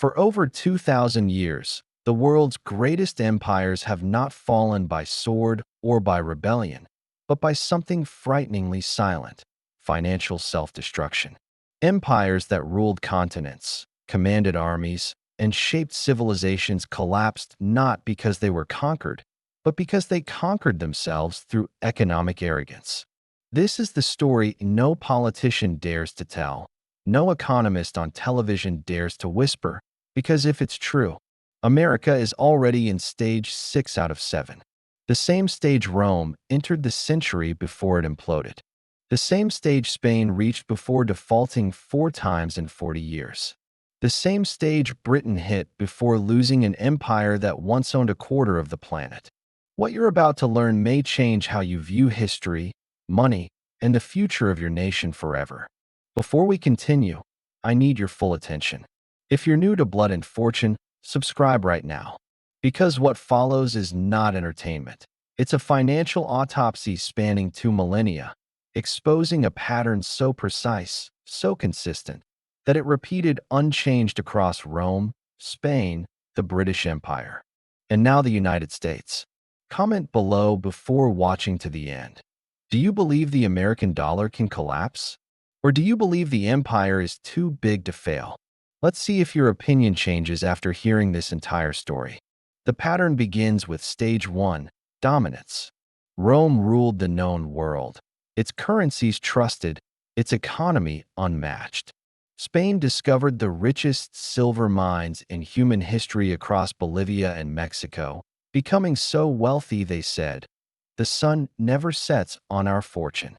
For over 2,000 years, the world's greatest empires have not fallen by sword or by rebellion, but by something frighteningly silent: financial self-destruction. Empires that ruled continents, commanded armies, and shaped civilizations collapsed not because they were conquered, but because they conquered themselves through economic arrogance. This is the story no politician dares to tell, no economist on television dares to whisper, because if it's true, America is already in stage 6 out of 7. The same stage Rome entered the century before it imploded. The same stage Spain reached before defaulting 4 times in 40 years. The same stage Britain hit before losing an empire that once owned a quarter of the planet. What you're about to learn may change how you view history, money, and the future of your nation forever. Before we continue, I need your full attention. If you're new to Blood and Fortune, subscribe right now. Because what follows is not entertainment. It's a financial autopsy spanning 2 millennia, exposing a pattern so precise, so consistent, that it repeated unchanged across Rome, Spain, the British Empire, and now the United States. Comment below before watching to the end. Do you believe the American dollar can collapse? Or do you believe the empire is too big to fail? Let's see if your opinion changes after hearing this entire story. The pattern begins with Stage 1, dominance. Rome ruled the known world. Its currencies trusted, its economy unmatched. Spain discovered the richest silver mines in human history across Bolivia and Mexico, becoming so wealthy they said, "The sun never sets on our fortune."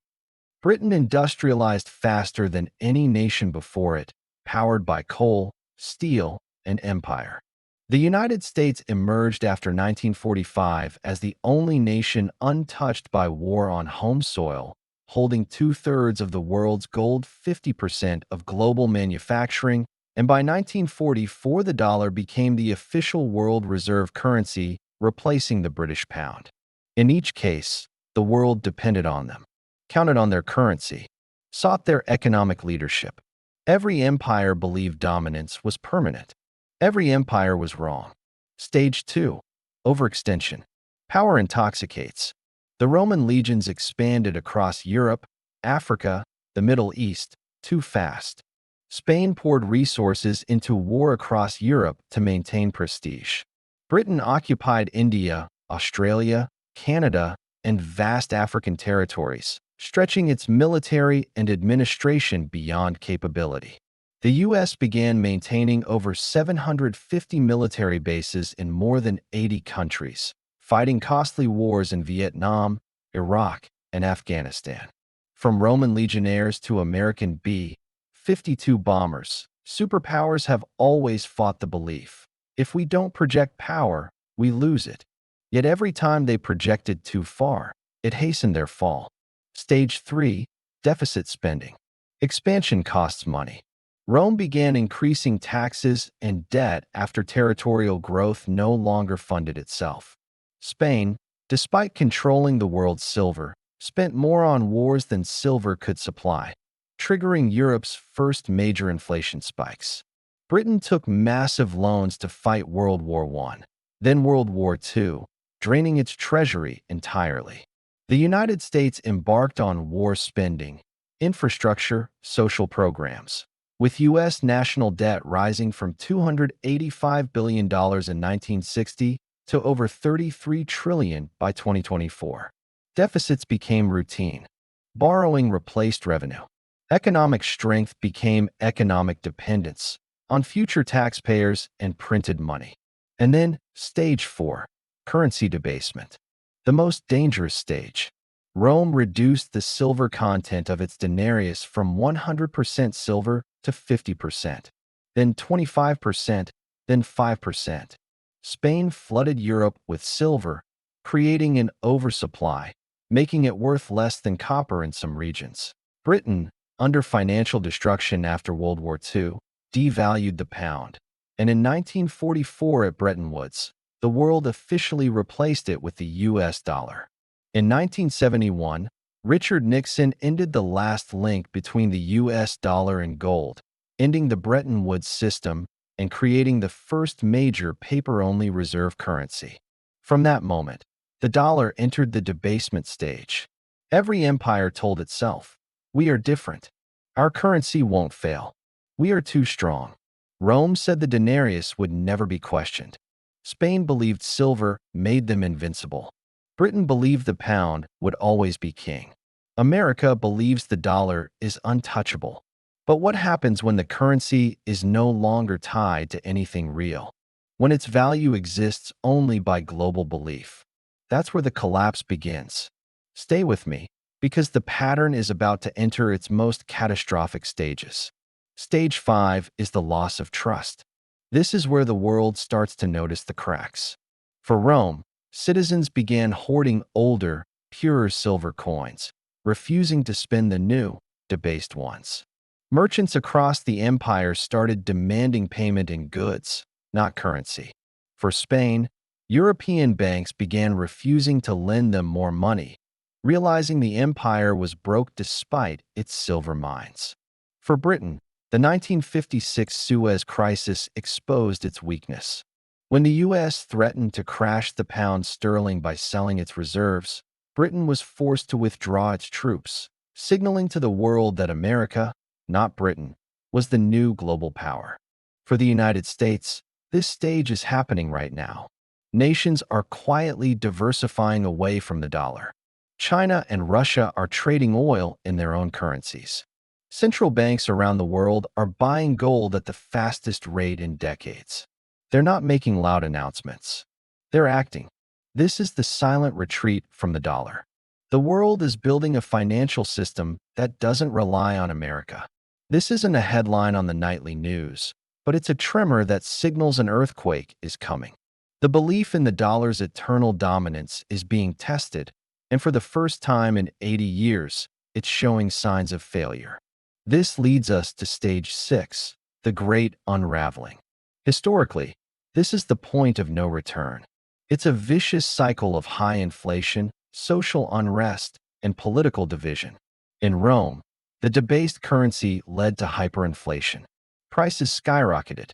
Britain industrialized faster than any nation before it, powered by coal, steel, and empire. The United States emerged after 1945 as the only nation untouched by war on home soil, holding 2/3 of the world's gold, 50% of global manufacturing, and by 1944 the dollar became the official world reserve currency, replacing the British pound. In each case, the world depended on them, counted on their currency, sought their economic leadership. Every empire believed dominance was permanent. Every empire was wrong. Stage 2, overextension. Power intoxicates. The Roman legions expanded across Europe, Africa, the Middle East, too fast. Spain poured resources into war across Europe to maintain prestige. Britain occupied India, Australia, Canada, and vast African territories, stretching its military and administration beyond capability. The U.S. began maintaining over 750 military bases in more than 80 countries, fighting costly wars in Vietnam, Iraq, and Afghanistan. From Roman legionnaires to American B-52 bombers, superpowers have always fought the belief: if we don't project power, we lose it. Yet every time they projected too far, it hastened their fall. Stage 3, deficit spending. Expansion costs money. Rome began increasing taxes and debt after territorial growth no longer funded itself. Spain, despite controlling the world's silver, spent more on wars than silver could supply, triggering Europe's first major inflation spikes. Britain took massive loans to fight World War I, then World War II, draining its treasury entirely. The United States embarked on war spending, infrastructure, social programs, with U.S. national debt rising from $285 billion in 1960 to over $33 trillion by 2024. Deficits became routine. Borrowing replaced revenue. Economic strength became economic dependence on future taxpayers and printed money. And then, Stage 4, currency debasement. The most dangerous stage. Rome reduced the silver content of its denarius from 100% silver to 50%, then 25%, then 5%. Spain flooded Europe with silver, creating an oversupply, making it worth less than copper in some regions. Britain, under financial destruction after World War II, devalued the pound, and in 1944 at Bretton Woods, the world officially replaced it with the US dollar. In 1971, Richard Nixon ended the last link between the US dollar and gold, ending the Bretton Woods system, and creating the first major paper-only reserve currency. From that moment, the dollar entered the debasement stage. Every empire told itself, "We are different. Our currency won't fail. We are too strong." Rome said the denarius would never be questioned. Spain believed silver made them invincible. Britain believed the pound would always be king. America believes the dollar is untouchable. But what happens when the currency is no longer tied to anything real? When its value exists only by global belief? That's where the collapse begins. Stay with me, because the pattern is about to enter its most catastrophic stages. Stage 5 is the loss of trust. This is where the world starts to notice the cracks. For Rome, citizens began hoarding older, purer silver coins, refusing to spend the new, debased ones. Merchants across the empire started demanding payment in goods, not currency. For Spain, European banks began refusing to lend them more money, realizing the empire was broke despite its silver mines. For Britain, the 1956 Suez Crisis exposed its weakness. When the U.S. threatened to crash the pound sterling by selling its reserves, Britain was forced to withdraw its troops, signaling to the world that America, not Britain, was the new global power. For the United States, this stage is happening right now. Nations are quietly diversifying away from the dollar. China and Russia are trading oil in their own currencies. Central banks around the world are buying gold at the fastest rate in decades. They're not making loud announcements. They're acting. This is the silent retreat from the dollar. The world is building a financial system that doesn't rely on America. This isn't a headline on the nightly news, but it's a tremor that signals an earthquake is coming. The belief in the dollar's eternal dominance is being tested, and for the first time in 80 years, it's showing signs of failure. This leads us to stage 6, the Great Unraveling. Historically, this is the point of no return. It's a vicious cycle of high inflation, social unrest, and political division. In Rome, the debased currency led to hyperinflation. Prices skyrocketed.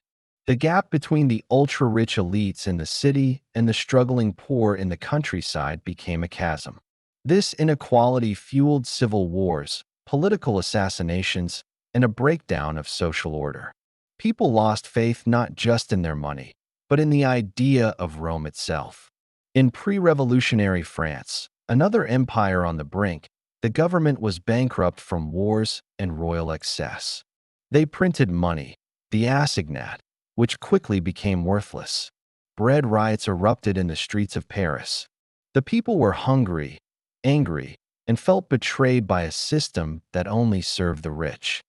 The gap between the ultra-rich elites in the city and the struggling poor in the countryside became a chasm. This inequality fueled civil wars, political assassinations, and a breakdown of social order. People lost faith not just in their money, but in the idea of Rome itself. In pre-revolutionary France, another empire on the brink, the government was bankrupt from wars and royal excess. They printed money, the assignat, which quickly became worthless. Bread riots erupted in the streets of Paris. The people were hungry, angry, and felt betrayed by a system that only served the rich.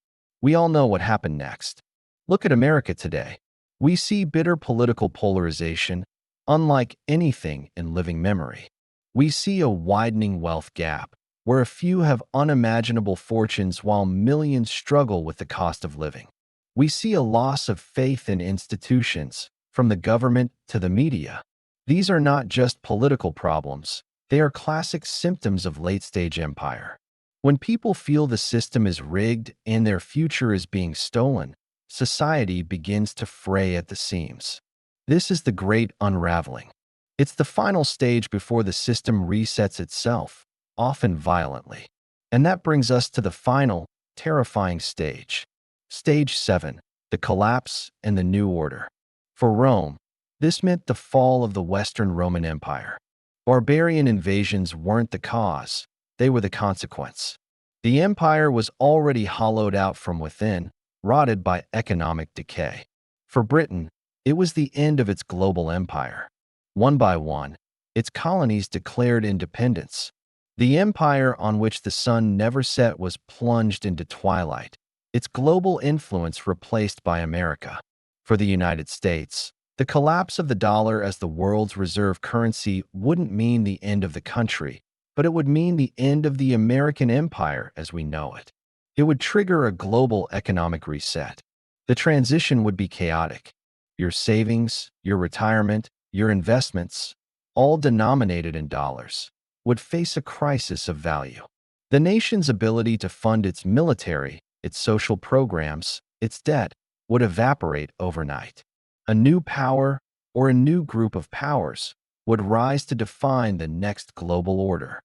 We all know what happened next. Look at America today. We see bitter political polarization, unlike anything in living memory. We see a widening wealth gap, where a few have unimaginable fortunes while millions struggle with the cost of living. We see a loss of faith in institutions, from the government to the media. These are not just political problems, they are classic symptoms of late-stage empire. When people feel the system is rigged and their future is being stolen, society begins to fray at the seams. This is the Great Unraveling. It's the final stage before the system resets itself, often violently. And that brings us to the final, terrifying stage. Stage 7, the collapse and the new order. For Rome, this meant the fall of the Western Roman Empire. Barbarian invasions weren't the cause, they were the consequence. The empire was already hollowed out from within, rotted by economic decay. For Britain, it was the end of its global empire. One by one, its colonies declared independence. The empire on which the sun never set was plunged into twilight, its global influence replaced by America. For the United States, the collapse of the dollar as the world's reserve currency wouldn't mean the end of the country, but it would mean the end of the American empire as we know it. It would trigger a global economic reset. The transition would be chaotic. Your savings, your retirement, your investments, all denominated in dollars, would face a crisis of value. The nation's ability to fund its military, its social programs, its debt, would evaporate overnight. A new power, or a new group of powers, would rise to define the next global order.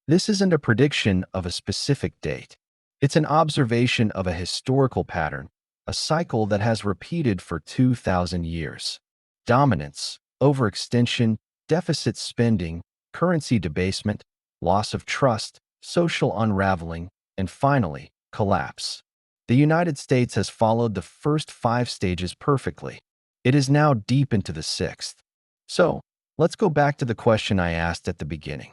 This isn't a prediction of a specific date. It's an observation of a historical pattern, a cycle that has repeated for 2,000 years. Dominance, overextension, deficit spending, currency debasement, loss of trust, social unraveling, and finally, collapse. The United States has followed the first 5 stages perfectly. It is now deep into the 6th. So, let's go back to the question I asked at the beginning.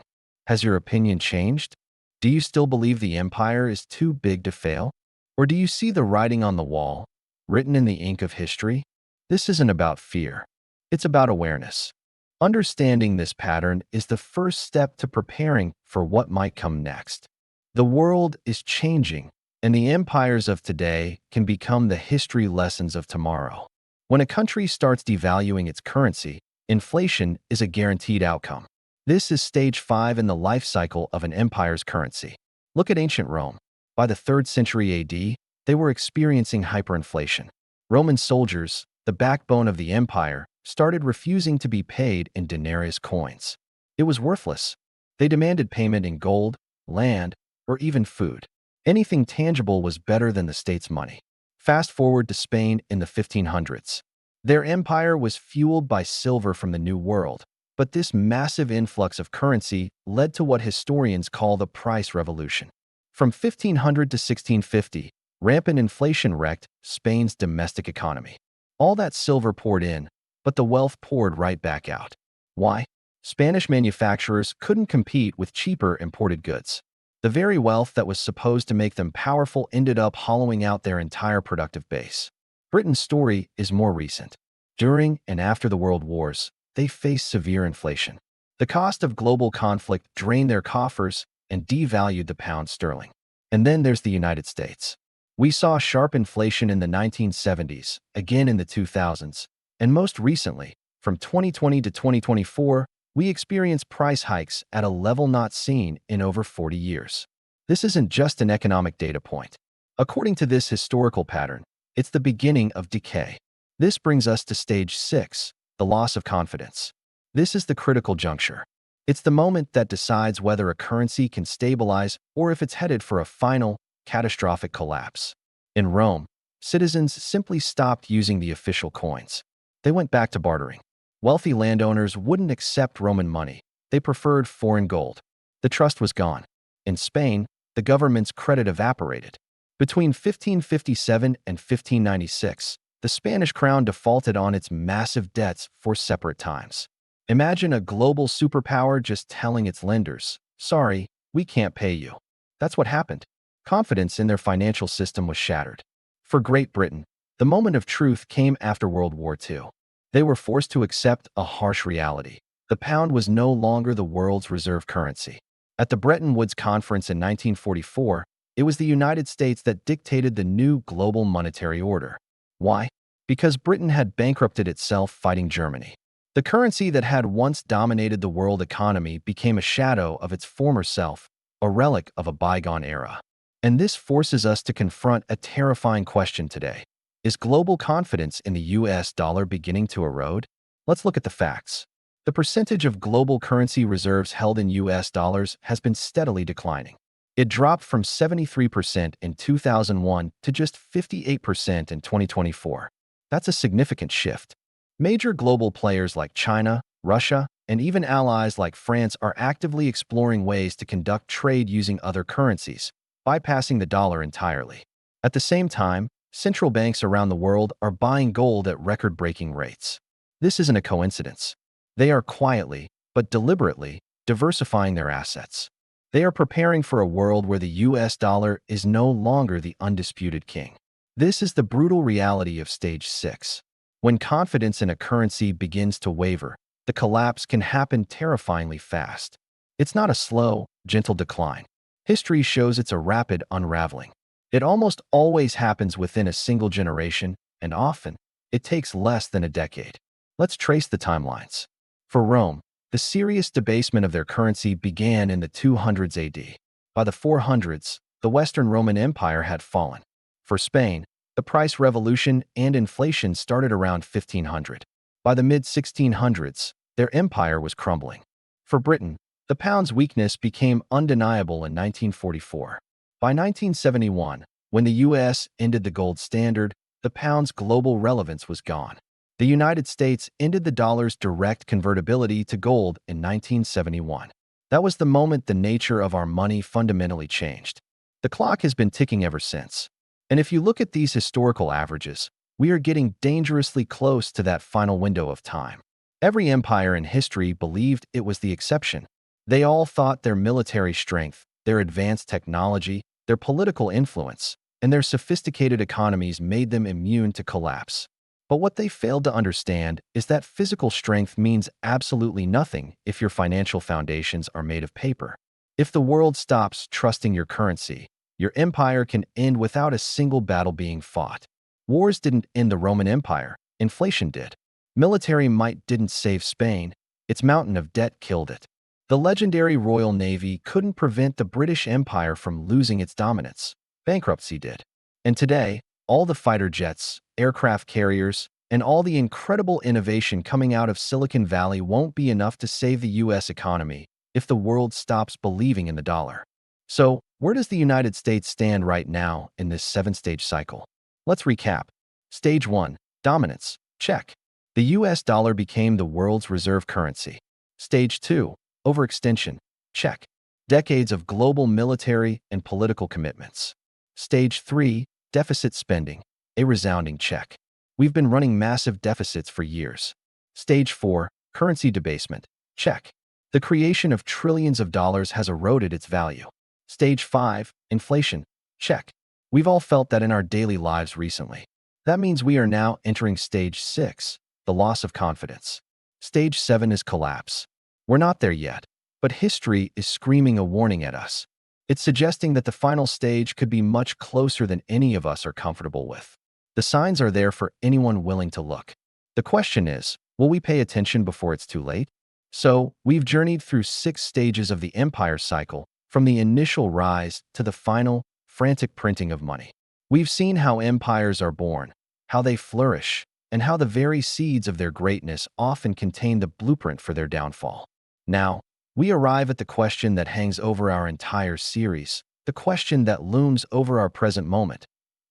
Has your opinion changed? Do you still believe the empire is too big to fail? Or do you see the writing on the wall, written in the ink of history? This isn't about fear. It's about awareness. Understanding this pattern is the first step to preparing for what might come next. The world is changing, and the empires of today can become the history lessons of tomorrow. When a country starts devaluing its currency, inflation is a guaranteed outcome. This is stage 5 in the life cycle of an empire's currency. Look at ancient Rome. By the 3rd century AD, they were experiencing hyperinflation. Roman soldiers, the backbone of the empire, started refusing to be paid in denarius coins. It was worthless. They demanded payment in gold, land, or even food. Anything tangible was better than the state's money. Fast forward to Spain in the 1500s. Their empire was fueled by silver from the New World, but this massive influx of currency led to what historians call the price revolution. From 1500 to 1650, rampant inflation wrecked Spain's domestic economy. All that silver poured in, but the wealth poured right back out. Why? Spanish manufacturers couldn't compete with cheaper imported goods. The very wealth that was supposed to make them powerful ended up hollowing out their entire productive base. Britain's story is more recent. During and after the World Wars, they faced severe inflation. The cost of global conflict drained their coffers and devalued the pound sterling. And then there's the United States. We saw sharp inflation in the 1970s, again in the 2000s, and most recently, from 2020 to 2024, we experienced price hikes at a level not seen in over 40 years. This isn't just an economic data point. According to this historical pattern, it's the beginning of decay. This brings us to stage 6, the loss of confidence. This is the critical juncture. It's the moment that decides whether a currency can stabilize or if it's headed for a final, catastrophic collapse. In Rome, citizens simply stopped using the official coins. They went back to bartering. Wealthy landowners wouldn't accept Roman money. They preferred foreign gold. The trust was gone. In Spain, the government's credit evaporated. Between 1557 and 1596, the Spanish crown defaulted on its massive debts 4 separate times. Imagine a global superpower just telling its lenders, "Sorry, we can't pay you." That's what happened. Confidence in their financial system was shattered. For Great Britain, the moment of truth came after World War II. They were forced to accept a harsh reality. The pound was no longer the world's reserve currency. At the Bretton Woods Conference in 1944, it was the United States that dictated the new global monetary order. Why? Because Britain had bankrupted itself fighting Germany. The currency that had once dominated the world economy became a shadow of its former self, a relic of a bygone era. And this forces us to confront a terrifying question today. Is global confidence in the US dollar beginning to erode? Let's look at the facts. The percentage of global currency reserves held in US dollars has been steadily declining. It dropped from 73% in 2001 to just 58% in 2024. That's a significant shift. Major global players like China, Russia, and even allies like France are actively exploring ways to conduct trade using other currencies, bypassing the dollar entirely. At the same time, central banks around the world are buying gold at record-breaking rates. This isn't a coincidence. They are quietly, but deliberately, diversifying their assets. They are preparing for a world where the US dollar is no longer the undisputed king. This is the brutal reality of stage 6. When confidence in a currency begins to waver, the collapse can happen terrifyingly fast. It's not a slow, gentle decline. History shows it's a rapid unraveling. It almost always happens within a single generation, and often, it takes less than a decade. Let's trace the timelines. For Rome, the serious debasement of their currency began in the 200s AD. By the 400s, the Western Roman Empire had fallen. For Spain, The price revolution and inflation started around 1500. By the mid-1600s, their empire was crumbling. For Britain, the pound's weakness became undeniable in 1944. By 1971, when the US ended the gold standard, the pound's global relevance was gone. The United States ended the dollar's direct convertibility to gold in 1971. That was the moment the nature of our money fundamentally changed. The clock has been ticking ever since. And if you look at these historical averages, we are getting dangerously close to that final window of time. Every empire in history believed it was the exception. They all thought their military strength, their advanced technology, their political influence, and their sophisticated economies made them immune to collapse. But what they failed to understand is that physical strength means absolutely nothing if your financial foundations are made of paper. If the world stops trusting your currency, your empire can end without a single battle being fought. Wars didn't end the Roman Empire, inflation did. Military might didn't save Spain, its mountain of debt killed it. The legendary Royal Navy couldn't prevent the British Empire from losing its dominance, bankruptcy did. And today, all the fighter jets, aircraft carriers, and all the incredible innovation coming out of Silicon Valley won't be enough to save the US economy if the world stops believing in the dollar. So, where does the United States stand right now in this 7-stage cycle? Let's recap. Stage 1. Dominance. Check. The US dollar became the world's reserve currency. Stage 2. Overextension. Check. Decades of global military and political commitments. Stage 3. Deficit spending. A resounding check. We've been running massive deficits for years. Stage 4. Currency debasement. Check. The creation of trillions of dollars has eroded its value. Stage 5. Inflation. Check. We've all felt that in our daily lives recently. That means we are now entering Stage 6, the loss of confidence. Stage 7 is collapse. We're not there yet, but history is screaming a warning at us. It's suggesting that the final stage could be much closer than any of us are comfortable with. The signs are there for anyone willing to look. The question is, will we pay attention before it's too late? So, we've journeyed through 6 stages of the empire cycle, from the initial rise to the final, frantic printing of money. We've seen how empires are born, how they flourish, and how the very seeds of their greatness often contain the blueprint for their downfall. Now, we arrive at the question that hangs over our entire series, the question that looms over our present moment.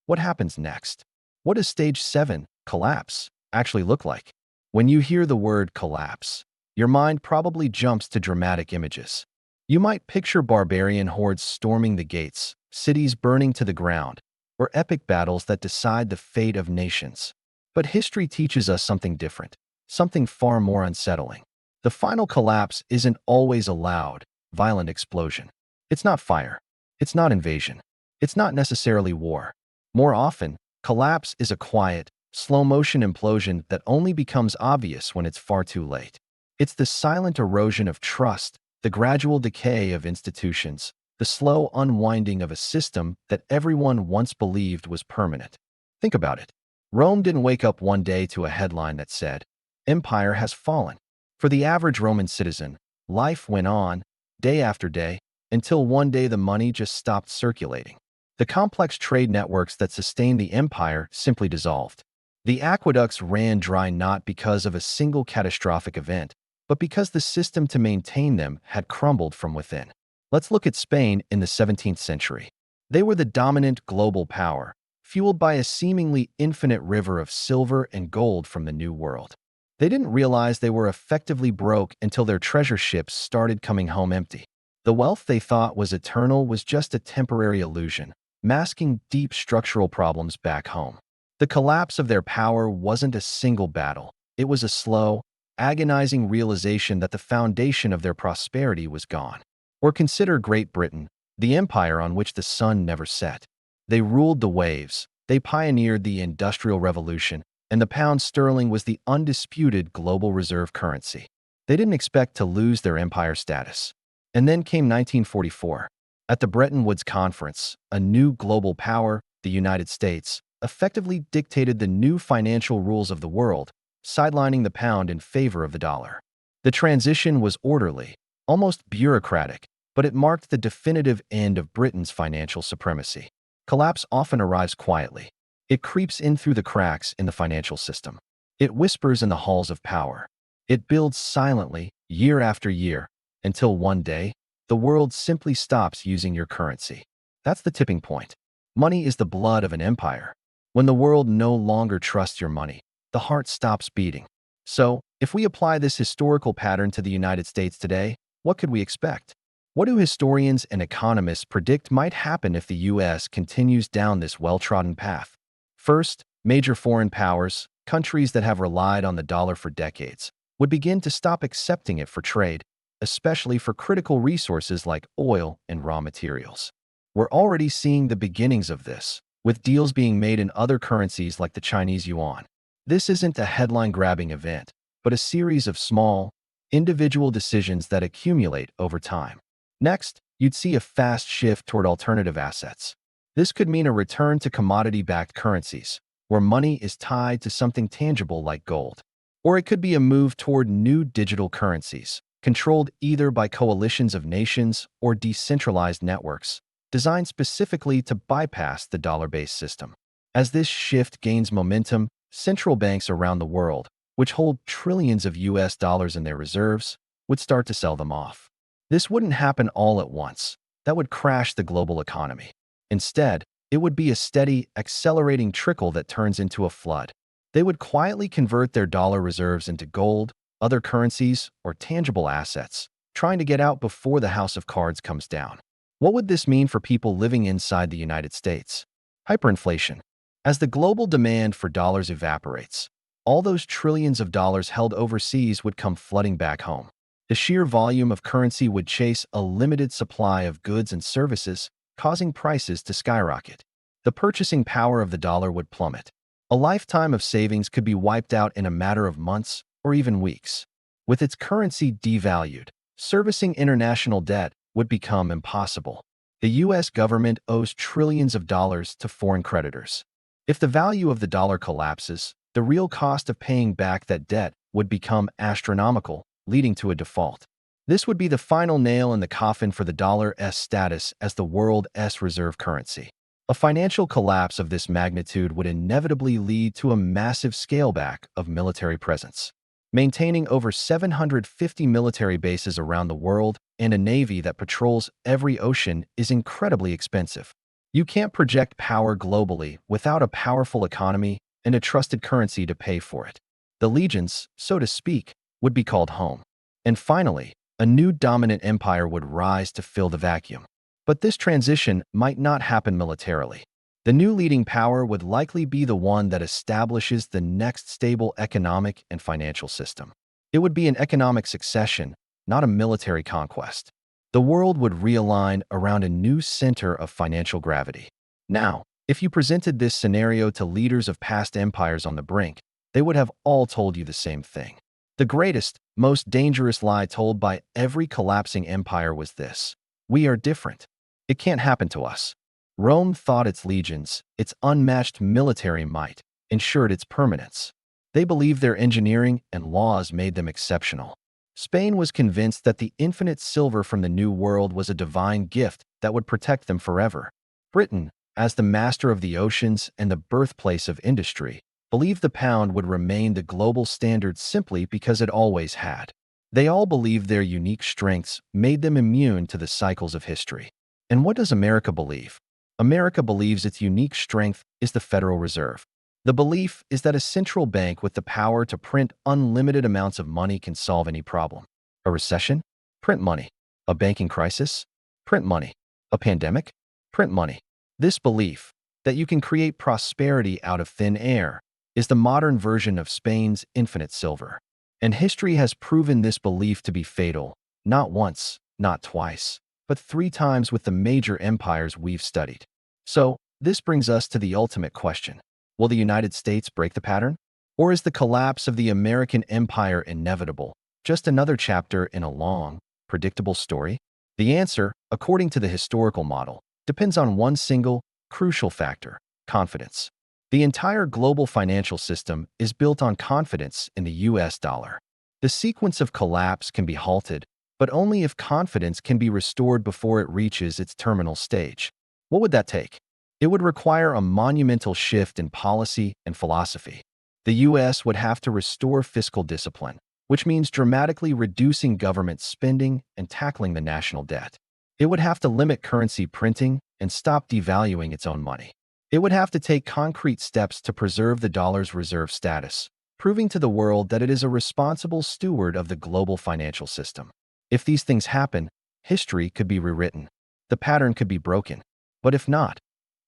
What happens next? What does Stage 7, collapse, actually look like? When you hear the word collapse, your mind probably jumps to dramatic images. You might picture barbarian hordes storming the gates, cities burning to the ground, or epic battles that decide the fate of nations. But history teaches us something different, something far more unsettling. The final collapse isn't always a loud, violent explosion. It's not fire. It's not invasion. It's not necessarily war. More often, collapse is a quiet, slow-motion implosion that only becomes obvious when it's far too late. It's the silent erosion of trust, the gradual decay of institutions, the slow unwinding of a system that everyone once believed was permanent. Think about it. Rome didn't wake up one day to a headline that said, "Empire has fallen." For the average Roman citizen, life went on, day after day, until one day the money just stopped circulating. The complex trade networks that sustained the empire simply dissolved. The aqueducts ran dry not because of a single catastrophic event, but because the system to maintain them had crumbled from within. Let's look at Spain in the 17th century. They were the dominant global power, fueled by a seemingly infinite river of silver and gold from the New World. They didn't realize they were effectively broke until their treasure ships started coming home empty. The wealth they thought was eternal was just a temporary illusion, masking deep structural problems back home. The collapse of their power wasn't a single battle. It was a slow, agonizing realization that the foundation of their prosperity was gone. Or consider Great Britain, the empire on which the sun never set. They ruled the waves, they pioneered the Industrial Revolution, and the pound sterling was the undisputed global reserve currency. They didn't expect to lose their empire status. And then came 1944. At the Bretton Woods Conference, a new global power, the United States, effectively dictated the new financial rules of the world, sidelining the pound in favor of the dollar. The transition was orderly, almost bureaucratic, but it marked the definitive end of Britain's financial supremacy. Collapse often arrives quietly. It creeps in through the cracks in the financial system. It whispers in the halls of power. It builds silently, year after year, until one day, the world simply stops using your currency. That's the tipping point. Money is the blood of an empire. When the world no longer trusts your money, the heart stops beating. So, if we apply this historical pattern to the United States today, what could we expect? What do historians and economists predict might happen if the U.S. continues down this well-trodden path? First, major foreign powers, countries that have relied on the dollar for decades, would begin to stop accepting it for trade, especially for critical resources like oil and raw materials. We're already seeing the beginnings of this, with deals being made in other currencies like the Chinese yuan. This isn't a headline-grabbing event, but a series of small, individual decisions that accumulate over time. Next, you'd see a fast shift toward alternative assets. This could mean a return to commodity-backed currencies, where money is tied to something tangible like gold. Or it could be a move toward new digital currencies, controlled either by coalitions of nations or decentralized networks, designed specifically to bypass the dollar-based system. As this shift gains momentum, central banks around the world, which hold trillions of US dollars in their reserves, would start to sell them off. This wouldn't happen all at once. That would crash the global economy. Instead, it would be a steady, accelerating trickle that turns into a flood. They would quietly convert their dollar reserves into gold, other currencies, or tangible assets, trying to get out before the house of cards comes down. What would this mean for people living inside the United States? Hyperinflation. As the global demand for dollars evaporates, all those trillions of dollars held overseas would come flooding back home. The sheer volume of currency would chase a limited supply of goods and services, causing prices to skyrocket. The purchasing power of the dollar would plummet. A lifetime of savings could be wiped out in a matter of months or even weeks. With its currency devalued, servicing international debt would become impossible. The U.S. government owes trillions of dollars to foreign creditors. If the value of the dollar collapses, the real cost of paying back that debt would become astronomical, leading to a default. This would be the final nail in the coffin for the dollar's status as the world's reserve currency. A financial collapse of this magnitude would inevitably lead to a massive scaleback of military presence. Maintaining over 750 military bases around the world and a navy that patrols every ocean is incredibly expensive. You can't project power globally without a powerful economy and a trusted currency to pay for it. The legions, so to speak, would be called home. And finally, a new dominant empire would rise to fill the vacuum. But this transition might not happen militarily. The new leading power would likely be the one that establishes the next stable economic and financial system. It would be an economic succession, not a military conquest. The world would realign around a new center of financial gravity. Now, if you presented this scenario to leaders of past empires on the brink, they would have all told you the same thing. The greatest, most dangerous lie told by every collapsing empire was this: we are different. It can't happen to us. Rome thought its legions, its unmatched military might, ensured its permanence. They believed their engineering and laws made them exceptional. Spain was convinced that the infinite silver from the New World was a divine gift that would protect them forever. Britain, as the master of the oceans and the birthplace of industry, believed the pound would remain the global standard simply because it always had. They all believed their unique strengths made them immune to the cycles of history. And what does America believe? America believes its unique strength is the Federal Reserve. The belief is that a central bank with the power to print unlimited amounts of money can solve any problem. A recession? Print money. A banking crisis? Print money. A pandemic? Print money. This belief, that you can create prosperity out of thin air, is the modern version of Spain's infinite silver. And history has proven this belief to be fatal, not once, not twice, but 3 times with the major empires we've studied. So, this brings us to the ultimate question. Will the United States break the pattern? Or is the collapse of the American empire inevitable, just another chapter in a long, predictable story? The answer, according to the historical model, depends on one single, crucial factor: confidence. The entire global financial system is built on confidence in the US dollar. The sequence of collapse can be halted, but only if confidence can be restored before it reaches its terminal stage. What would that take? It would require a monumental shift in policy and philosophy. The U.S. would have to restore fiscal discipline, which means dramatically reducing government spending and tackling the national debt. It would have to limit currency printing and stop devaluing its own money. It would have to take concrete steps to preserve the dollar's reserve status, proving to the world that it is a responsible steward of the global financial system. If these things happen, history could be rewritten. The pattern could be broken. But if not,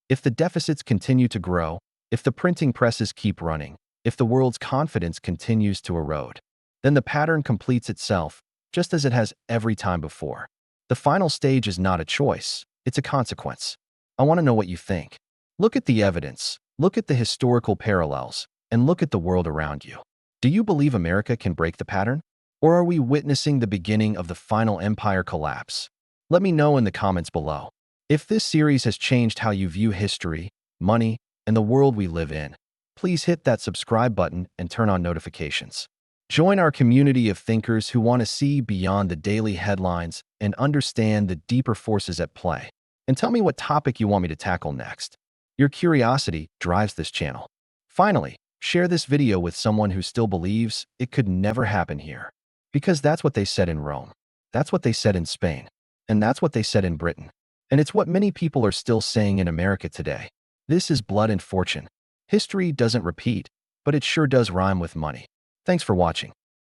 if the deficits continue to grow, if the printing presses keep running, if the world's confidence continues to erode, then the pattern completes itself, just as it has every time before. The final stage is not a choice, it's a consequence. I want to know what you think. Look at the evidence, look at the historical parallels, and look at the world around you. Do you believe America can break the pattern? Or are we witnessing the beginning of the final empire collapse? Let me know in the comments below. If this series has changed how you view history, money, and the world we live in, please hit that subscribe button and turn on notifications. Join our community of thinkers who want to see beyond the daily headlines and understand the deeper forces at play. And tell me what topic you want me to tackle next. Your curiosity drives this channel. Finally, share this video with someone who still believes it could never happen here. Because that's what they said in Rome. That's what they said in Spain. And that's what they said in Britain. And it's what many people are still saying in America today. This is blood and fortune. History doesn't repeat, but it sure does rhyme with money. Thanks for watching.